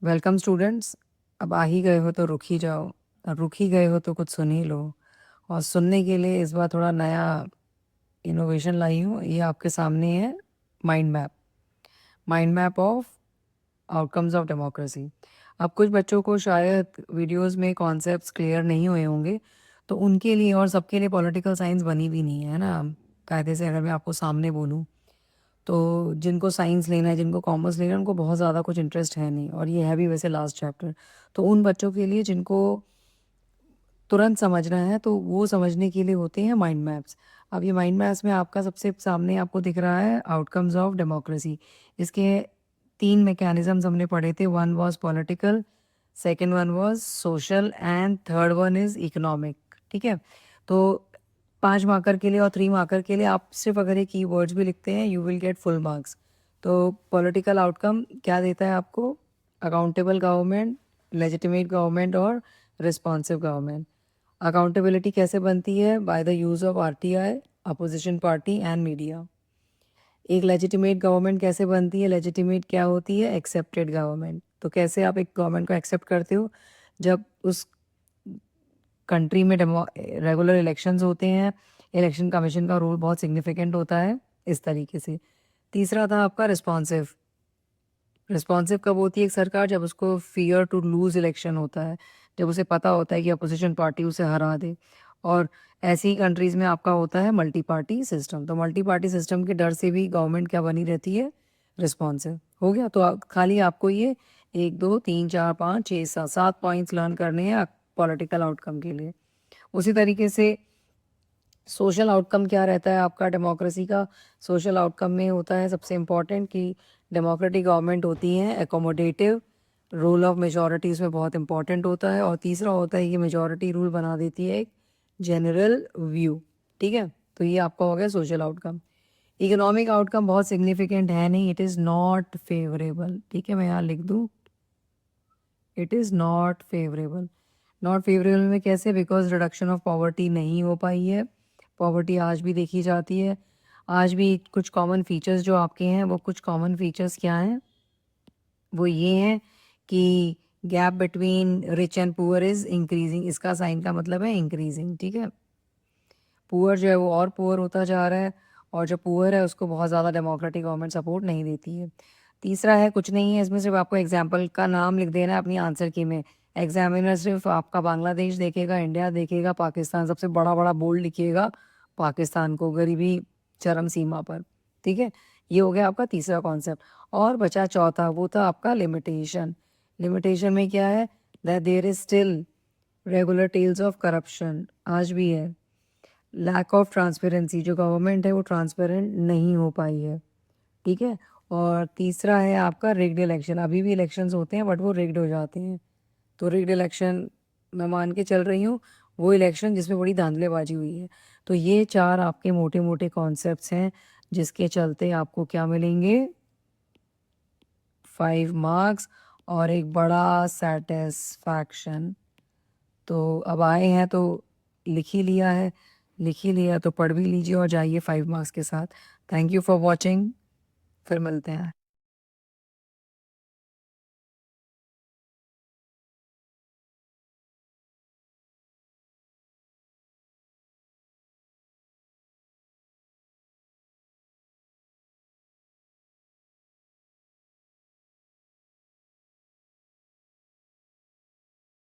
Welcome students. अब आ ही गए हो तो रुक ही जाओ, और रुक ही गए हो तो कुछ सुन ही लो। और सुनने के लिए इस बार थोड़ा नया इनोवेशन लाई हूँ। ये आपके सामने है mind map of outcomes of democracy. अब कुछ बच्चों को शायद वीडियोस में कॉन्सेप्ट्स क्लियर नहीं हुए होंगे, तो उनके लिए और सबके लिए पॉलिटिकल साइंस बनी भी नहीं है ना कायदे से। अगर मैं आपको सामने बोलूँ तो जिनको साइंस लेना है, जिनको कॉमर्स लेना है, उनको बहुत ज़्यादा कुछ इंटरेस्ट है नहीं, और ये है भी वैसे लास्ट चैप्टर। तो उन बच्चों के लिए जिनको तुरंत समझना है, तो वो समझने के लिए होते हैं माइंड मैप्स। अब ये माइंड मैप्स में आपका सबसे सामने आपको दिख रहा है आउटकम्स ऑफ डेमोक्रेसी। इसके 3 मैकेनिज्म्स हमने पढ़े थे। One was political, second one was social, and third one is economic. ठीक है, तो 5 मार्कर के लिए और 3 मार्कर के लिए आप सिर्फ अगर ये कीवर्ड्स भी लिखते हैं, you will get full marks. तो पॉलिटिकल आउटकम क्या देता है आपको? अकाउंटेबल गवर्नमेंट, लेजिटिमेट गवर्नमेंट और रिस्पॉन्सिव गवर्नमेंट। अकाउंटेबिलिटी कैसे बनती है? By the use of RTI, opposition party and media. एक लेजिटिमेट गवर्नमेंट कैसे बनती है? लेजिटिमेट क्या होती है? Accepted government. तो कैसे आप एक गवर्नमेंट को एक्सेप्ट करते हो? जब उस कंट्री में रेगुलर इलेक्शंस होते हैं, इलेक्शन कमीशन का रोल बहुत सिग्निफिकेंट होता है, इस तरीके से। तीसरा था आपका रिस्पॉन्सिव। रिस्पॉन्सिव कब होती है एक सरकार? जब उसको फियर टू लूज इलेक्शन होता है, जब उसे पता होता है कि अपोजिशन पार्टी उसे हरा दे। और ऐसी ही कंट्रीज में आपका होता है मल्टी पार्टी सिस्टम। तो मल्टी पार्टी सिस्टम के डर से भी गवर्नमेंट क्या बनी रहती है? रिस्पॉन्सिव। हो गया। तो खाली आपको ये 1 2 3 4 5 6 7 पॉइंट्स लर्न करने हैं पॉलिटिकल आउटकम के लिए। उसी तरीके से सोशल आउटकम क्या रहता है आपका डेमोक्रेसी का? सोशल आउटकम में होता है सबसे इम्पॉर्टेंट कि डेमोक्रेटिक गवर्नमेंट होती है एकोमोडेटिव, रूल ऑफ मेजॉरिटी इसमें बहुत इंपॉर्टेंट होता है। और तीसरा होता है कि मेजॉरिटी रूल बना देती है एक जनरल व्यू। ठीक है, तो ये आपका हो गया सोशल आउटकम। इकोनॉमिक आउटकम बहुत सिग्निफिकेंट है नहीं, इट इज़ नॉट फेवरेबल। ठीक है, मैं यहाँ लिख दूँ, it is not favourable. Not favourable में कैसे? बिकॉज रिडक्शन ऑफ पॉवर्टी नहीं हो पाई है। पॉवर्टी आज भी देखी जाती है। आज भी कुछ कॉमन फीचर्स जो आपके हैं, वो कुछ कॉमन फीचर्स क्या हैं? वो ये हैं कि gap between rich and poor is increasing. इसका साइन का मतलब है इंक्रीजिंग। ठीक है, पुअर जो है वो और पुअर होता जा रहा है, और जो पुअर है उसको बहुत ज़्यादा डेमोक्रेटिक गवर्नमेंट सपोर्ट नहीं देती है। तीसरा है, कुछ नहीं है इसमें, सिर्फ आपको एग्जाम्पल का नाम लिख देना है अपनी आंसर की में। एग्जामिनर सिर्फ आपका बांग्लादेश देखेगा, इंडिया देखेगा, पाकिस्तान सबसे बड़ा बड़ा बोल्ड लिखिएगा, पाकिस्तान को, गरीबी चरम सीमा पर। ठीक है, ये हो गया आपका तीसरा कॉन्सेप्ट। और बचा चौथा, वो था आपका लिमिटेशन। लिमिटेशन में क्या है? That there is still regular tales of corruption, आज भी है। लैक ऑफ ट्रांसपेरेंसी, जो गवर्नमेंट है वो ट्रांसपेरेंट नहीं हो पाई है। ठीक है, और तीसरा है आपका रिग्ड इलेक्शन। अभी भी इलेक्शंस होते हैं बट वो रिग्ड हो जाते हैं। तो रिग्ड इलेक्शन मैं मान के चल रही हूँ वो इलेक्शन जिसमें बड़ी धांधलेबाजी हुई है। तो ये 4 आपके मोटे मोटे कॉन्सेप्ट्स हैं, जिसके चलते आपको क्या मिलेंगे? 5 मार्क्स और एक बड़ा सेटिस्फैक्शन। तो अब आए हैं तो लिख ही लिया है, लिख ही लिया तो पढ़ भी लीजिए और जाइए 5 मार्क्स के साथ। थैंक यू फॉर वॉचिंग, फिर मिलते हैं।